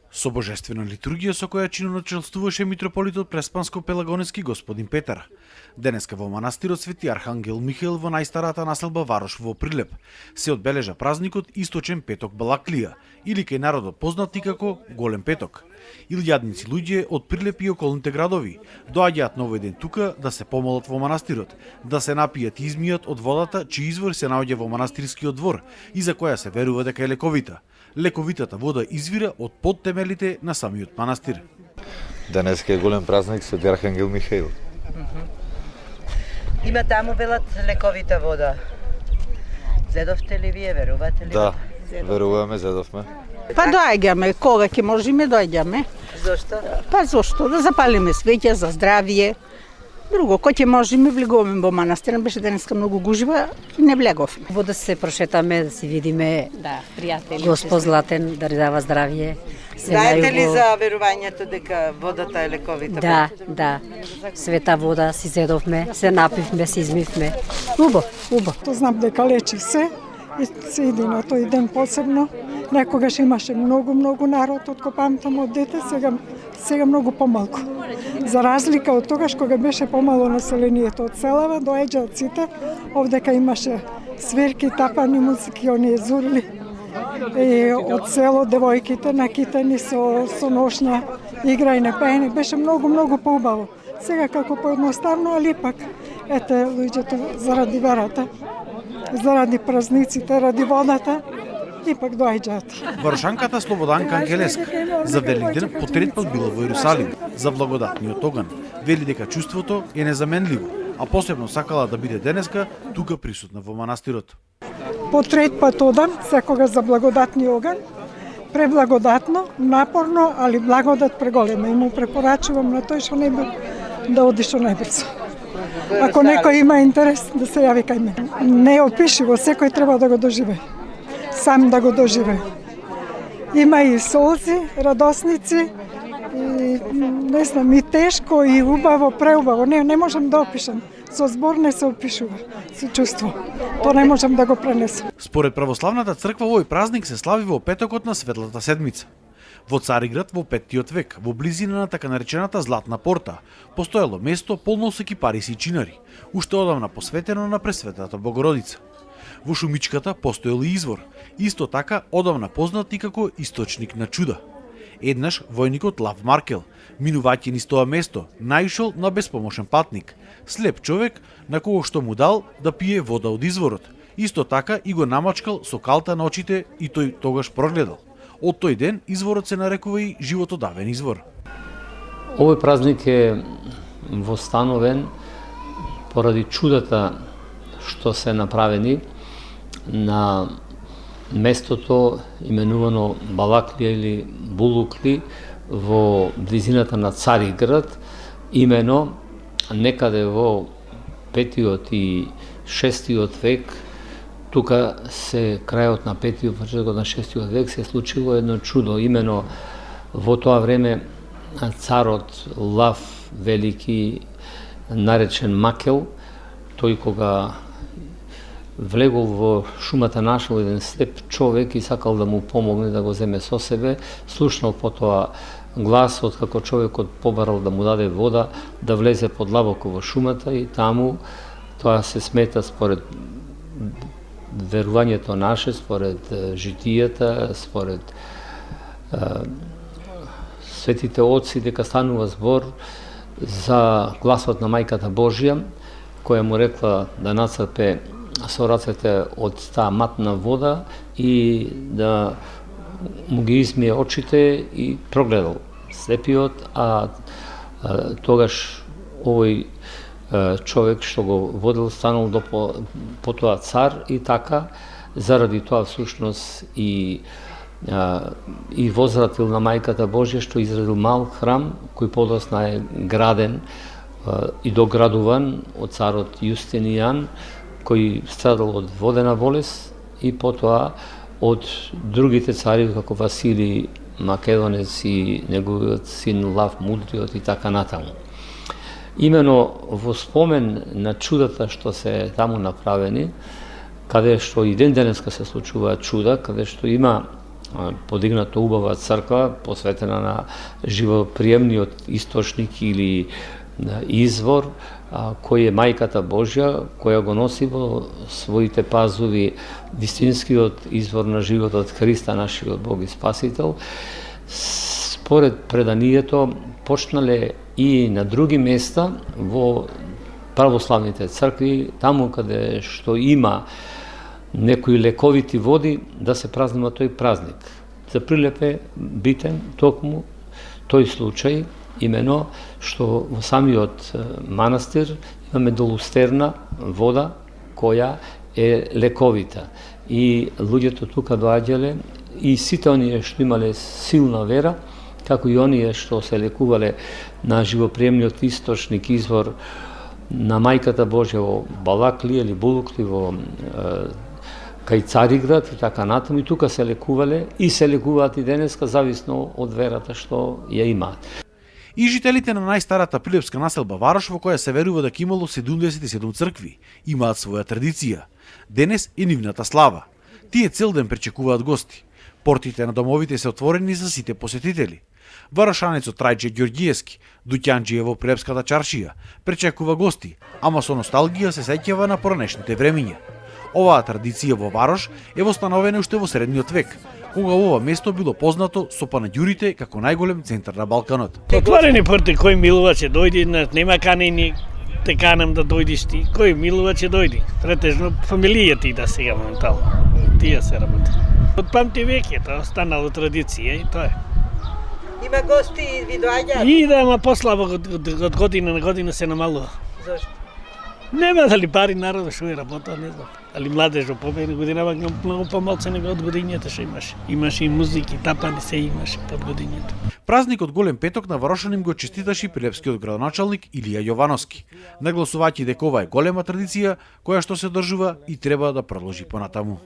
Со божествена литургија со која чиноначелствуваше митрополитот Преспанско-Пелагонески господин Петар. Денеска во манастирот Свети Архангел Михаил во најстарата населба Варош во Прилеп се одбележа празникот Источен петок Балаклија, или кај народот познат и како Голем петок. Илјадници луѓе од Прилеп и околните градови доаѓаат на овој ден тука да се помолат во манастирот, да се напијат и измијат од водата чиј извор се наоѓа во манастирскиот двор и за која се верува дека е лековита. Лековитата вода извира од подтемелите на самиот манастир. Денеска е голем празник Свети Архангел Михаил. Има таму велат лековита вода. Зедовте ли вие, верувате ли? Да, веруваме, зедовме. Па доаѓаме, кога ќе можеме доаѓаме. Зошто? Па зошто? Да запалиме свеќа за здравие. Друго, кој ќе можеме влегуваме во манастирот, беше денеска многу гужва и не влеговме. Во да се прошетаме, да си видиме, Да, пријатели. Господ Златен да дава здравје. Знаете ли за верувањето дека водата е лековита? Да, да. Света вода си зедовме, се напивме, се измивме. Убо, убо. То знам дека лечи се и се иде на тој ден посебно. Некогаш имаше многу народ од памтам од дете, сега многу помалку. За разлика од тогаш кога беше помало населението од селава, доаѓаат сите, овдека имаше свирки, тапани, музики, оние зурли. И од село девојките накитани со ношна игра и непеење, беше многу поубаво. Сега како поедноставно, али пак, ете луѓето заради верата, заради празниците, ради водата, ипак доаѓаат. Варшанката Слободанка Ангелеска за Великден потретпат била во Иерусалим за благодатниот оган. Вели дека чувството е незаменливо, а посебно сакала да биде денеска тука присутна во манастирот. По трет пат одам, секогаш за благодатни оган, преблагодатно, напорно, али благодат преголема. И му препорачувам на тој што не би да оди што најбрзо. Ако некој има интерес, да се јави кај мене. Не е опишиво, секој треба да го доживее. Сам да го доживее. Има и солзи, радосници, и не знам, и тешко, и убаво, преубаво. Не можам да опишам. Со збор не се опишува, со чувство. То не можам да го пренесам. Според православната црква овој празник се слави во петокот на Светлата седмица. Во Цариград во 5 век, во близина на така наречената Златна порта, постоело место полно со кипариси и чинари, уште одамна посветено на Пресветата Богородица. Во шумичката постоел и извор, исто така одамна познат и како источник на чуда. Еднаш војникот Лав Маркел, минувајќи низ тоа место, наишол на беспомошен патник, слеп човек на кого што му дал да пие вода од изворот. Исто така и го намачкал со калта на очите и тој тогаш прогледал. Од тој ден изворот се нарекува и животодавен извор. Овој празник е востановен поради чудата што се направени на местото именувано Балаклија или Булукли во близината на Цариград, имено некаде во 5 и 6 век, тука се крајот на 5 почетокот на 6 век се случило едно чудо, имено во тоа време царот Лав Велики, наречен Макел, тој кога влегол во шумата, нашол еден слеп човек и сакал да му помогне да го земе со себе, слушнал потоа гласот како човекот побарал да му даде вода, да влезе подлабоко во шумата и таму тоа се смета според верувањето наше, според житијата, според светите отци, дека станува збор за гласот на Мајката Божја, која му рекла да нацрпе со рацете од таа матна вода и да му ги измие очите и прогледал слепиот, а тогаш овој човек што го водил станал до потоа цар и така, заради тоа всушност и возвратил на Мајката Божја што изградил мал храм кој подосна е граден и доградуван од царот Јустинијан, кој страдал од водена болест и потоа од другите цари како Василий Македонец и неговиот син Лав Мудриот и така натаму. Имено во спомен на чудата што се таму направени, каде што и ден денеска се случуваат чуда, каде што има подигната убава црква, посветена на живоприемниот источник или извор, кој е Мајката Божја, која го носи во своите пазуви вистинскиот извор на животот Христа, нашиот Бог и Спасител. Според преданието, почнале и на други места во православните цркви, таму каде што има некои лековити води, да се празнува тој празник. За прилеп е битен токму тој случај, имено што во самиот манастир имаме долустерна вода која е лековита. И луѓето тука доаѓале и сите оние што имале силна вера, како и оние што се лекувале на живоприемниот источник, извор на Мајката Божја во Балакли или Булукли во кај Цариград и така натаму, и тука се лекувале и се лекуваат и денеска зависно од верата што ја имаат. И жителите на најстарата прилепска населба Варош, во која се верува дека имало 77 цркви, имаат своја традиција. Денес е нивната слава. Тие цел ден пречекуваат гости. Портите на домовите се отворени за сите посетители. Варошанецот Трајче Ѓорѓиевски, дуќанџија во Прилепската чаршија, пречекува гости, ама со носталгија се сеќава на поранешните времиња. Оваа традиција во Варош е востановена уште во средниот век, кога ова место било познато со панаѓурите како најголем центар на Балканот. Отворени порти, кој милува ќе дојде, нема канени, те канам да дојдеш ти. Кој милува ќе дојде. Претежно фамилија ти да сега моментално. Тие се работи. Од памти веќе тоа останало традиција и тоа е. Има гости и ви доаѓаат? И да, ама послабо од година на година се намалува. Зошто? Нема дали пари народот што е работа, не знам. Али младежо победи годинава многу помалку него од годињата што имаше. Имаше и музики, тапани се имаше под годињата. Празникот Голем петок на Варошаним го честиташе и прилепскиот градоначалник Илија Јовановски, нагласувајќи дека ова е голема традиција која што се одржува и треба да продолжи понатаму.